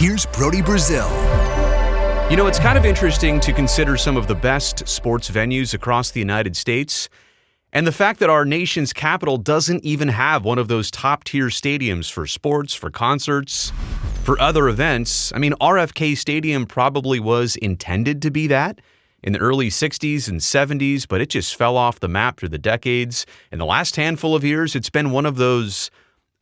Here's Brody Brazil. You know, it's kind of interesting to consider some of the best sports venues across the United States, and the fact that our nation's capital doesn't even have one of those top-tier stadiums for sports, for concerts, for other events. I mean, RFK Stadium probably was intended to be that in the early 60s and 70s, but it just fell off the map through the decades. In the last handful of years, it's been one of those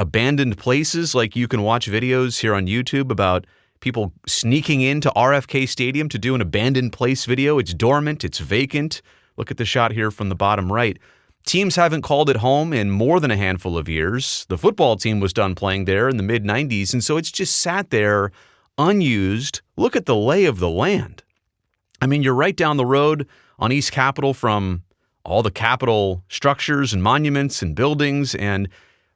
abandoned places. Like, you can watch videos here on YouTube about people sneaking into RFK Stadium to do an abandoned place video. It's dormant, it's vacant. Look at the shot here from the bottom right. Teams haven't called it home in more than a handful of years. The football team was done playing there in the mid-90s, and so it's just sat there unused. Look at the lay of the land. I mean, you're right down the road on East Capitol from all the Capitol structures and monuments and buildings, and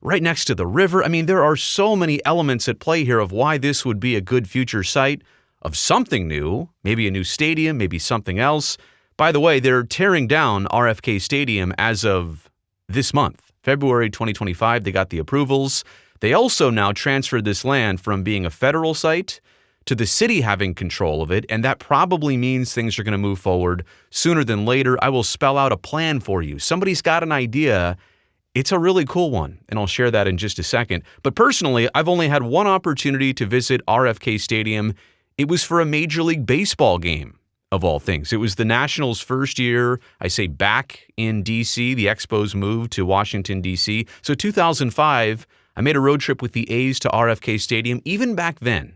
right next to the river. I mean, there are so many elements at play here of why this would be a good future site of something new, maybe a new stadium, maybe something else. By the way, they're tearing down RFK Stadium as of this month, February 2025. They got the approvals. They also now transferred this land from being a federal site to the city having control of it, and that probably means things are going to move forward sooner than later. I will spell out a plan for you. Somebody's got an idea. It's a really cool one, and I'll share that in just a second. But personally, I've only had one opportunity to visit RFK Stadium. It was for a Major League Baseball game, of all things. It was the Nationals' first year, I say, back in D.C. The Expos moved to Washington, D.C. So 2005, I made a road trip with the A's to RFK Stadium. Even back then,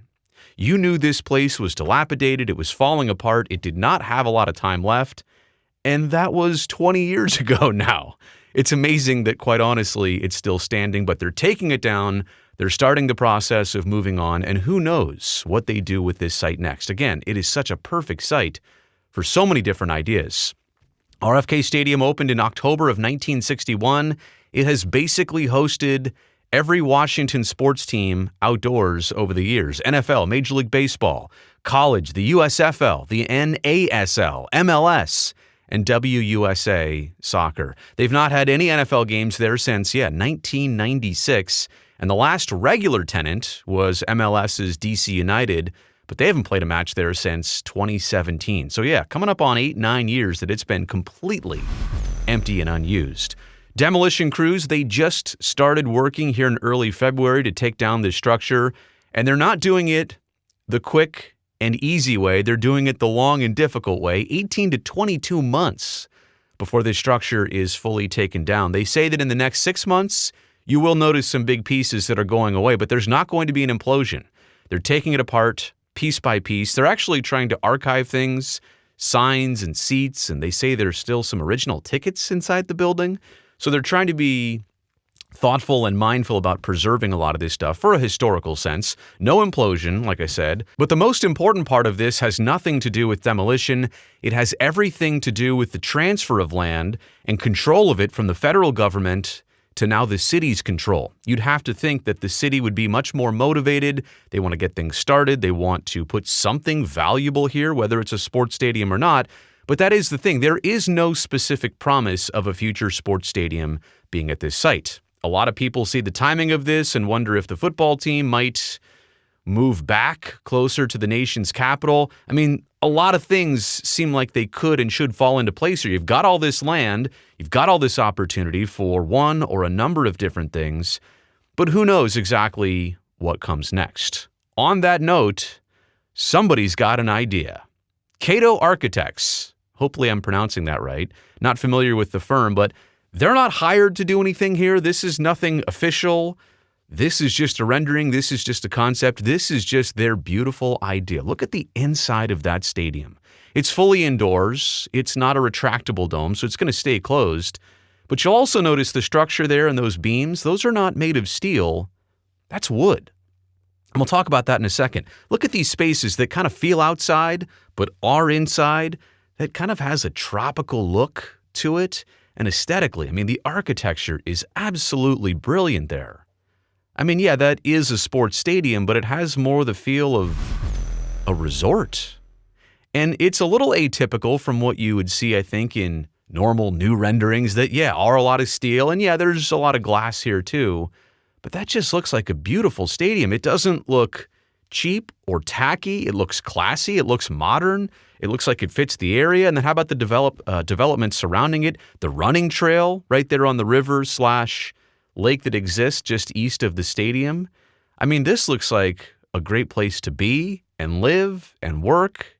you knew this place was dilapidated. It was falling apart. It did not have a lot of time left. And that was 20 years ago now. It's amazing that, quite honestly, it's still standing, but they're taking it down. They're starting the process of moving on, and who knows what they do with this site next. Again, it is such a perfect site for so many different ideas. RFK Stadium opened in October of 1961. It has basically hosted every Washington sports team outdoors over the years. NFL, Major League Baseball, college, the USFL, the NASL, MLS, and WUSA soccer. They've not had any NFL games there since, 1996. And the last regular tenant was MLS's DC United, but they haven't played a match there since 2017. So coming up on 8-9 years that it's been completely empty and unused. Demolition crews, they just started working here in early February to take down this structure, and they're not doing it the quick and easy way. They're doing it the long and difficult way, 18 to 22 months before this structure is fully taken down. They say that in the next 6 months, you will notice some big pieces that are going away, but there's not going to be an implosion. They're taking it apart piece by piece. They're actually trying to archive things, signs and seats, and they say there's still some original tickets inside the building. So they're trying to be thoughtful and mindful about preserving a lot of this stuff for a historical sense. No implosion, like I said. But the most important part of this has nothing to do with demolition. It has everything to do with the transfer of land and control of it from the federal government to now the city's control. You'd have to think that the city would be much more motivated. They want to get things started. They want to put something valuable here, whether it's a sports stadium or not. But that is the thing. There is no specific promise of a future sports stadium being at this site. A lot of people see the timing of this and wonder if the football team might move back closer to the nation's capital. I mean, a lot of things seem like they could and should fall into place here. You've got all this land, you've got all this opportunity for one or a number of different things, but who knows exactly what comes next. On that note, somebody's got an idea. Cato Architects, hopefully I'm pronouncing that right, not familiar with the firm, but they're not hired to do anything here. This is nothing official. This is just a rendering. This is just a concept. This is just their beautiful idea. Look at the inside of that stadium. It's fully indoors. It's not a retractable dome, so it's going to stay closed. But you'll also notice the structure there and those beams. Those are not made of steel. That's wood. And we'll talk about that in a second. Look at these spaces that kind of feel outside, but are inside. That kind of has a tropical look to it. And aesthetically, I mean, the architecture is absolutely brilliant there. I mean, that is a sports stadium, but it has more the feel of a resort. And it's a little atypical from what you would see, I think, in normal new renderings that, are a lot of steel. And there's a lot of glass here too. But that just looks like a beautiful stadium. It doesn't look cheap or tacky. It looks classy. It looks modern. It looks like it fits the area. And then how about the development surrounding it? The running trail right there on the river/lake that exists just east of the stadium. I mean, this looks like a great place to be and live and work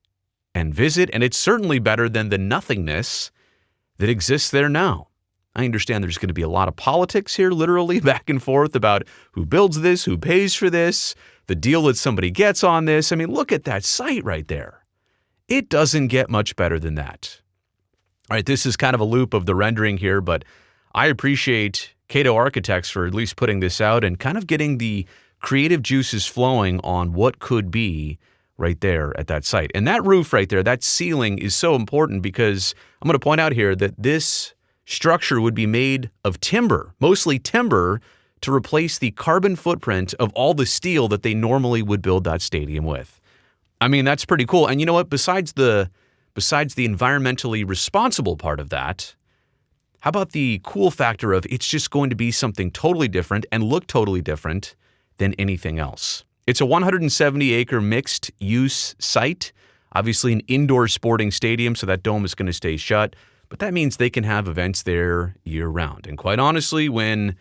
and visit. And it's certainly better than the nothingness that exists there now. I understand there's going to be a lot of politics here, literally back and forth about who builds this, who pays for this, the deal that somebody gets on this. I mean, look at that site right there. It doesn't get much better than that. All right, this is kind of a loop of the rendering here, but I appreciate Cato Architects for at least putting this out and kind of getting the creative juices flowing on what could be right there at that site. And that roof right there, that ceiling is so important because I'm going to point out here that this structure would be made of timber, mostly timber, to replace the carbon footprint of all the steel that they normally would build that stadium with. I mean, that's pretty cool. And you know what? Besides the environmentally responsible part of that, how about the cool factor of it's just going to be something totally different and look totally different than anything else? It's a 170-acre mixed-use site, obviously an indoor sporting stadium, so that dome is going to stay shut. But that means they can have events there year-round. And quite honestly, when,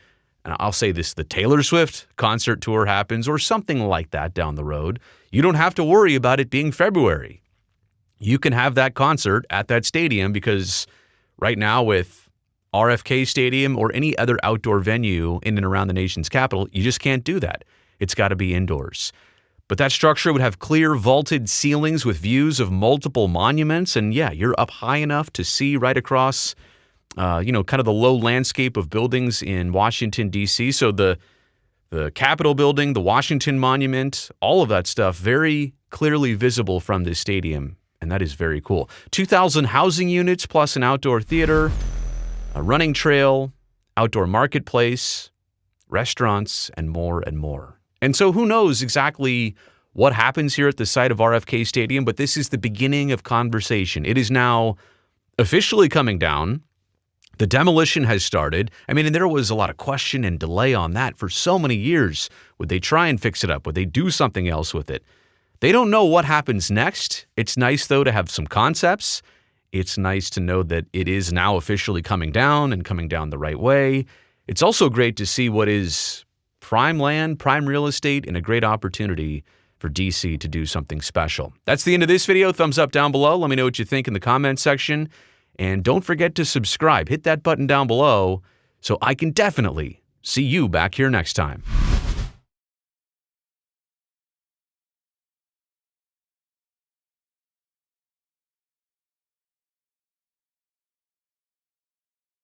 and I'll say this, the Taylor Swift concert tour happens or something like that down the road, you don't have to worry about it being February. You can have that concert at that stadium because right now with RFK Stadium or any other outdoor venue in and around the nation's capital, you just can't do that. It's got to be indoors. But that structure would have clear vaulted ceilings with views of multiple monuments. And yeah, you're up high enough to see right across, kind of the low landscape of buildings in Washington, D.C. So the Capitol building, the Washington Monument, all of that stuff very clearly visible from this stadium. And that is very cool. 2,000 housing units plus an outdoor theater, a running trail, outdoor marketplace, restaurants, and more and more. And so who knows exactly what happens here at the site of RFK Stadium, but this is the beginning of conversation. It is now officially coming down. The demolition has started. I mean, and there was a lot of question and delay on that for so many years. Would they try and fix it up? Would they do something else with it? They don't know what happens next. It's nice, though, to have some concepts. It's nice to know that it is now officially coming down and coming down the right way. It's also great to see what is prime land, prime real estate, and a great opportunity for DC to do something special. That's the end of this video. Thumbs up down below. Let me know what you think in the comments section. And don't forget to subscribe. Hit that button down below so I can definitely see you back here next time.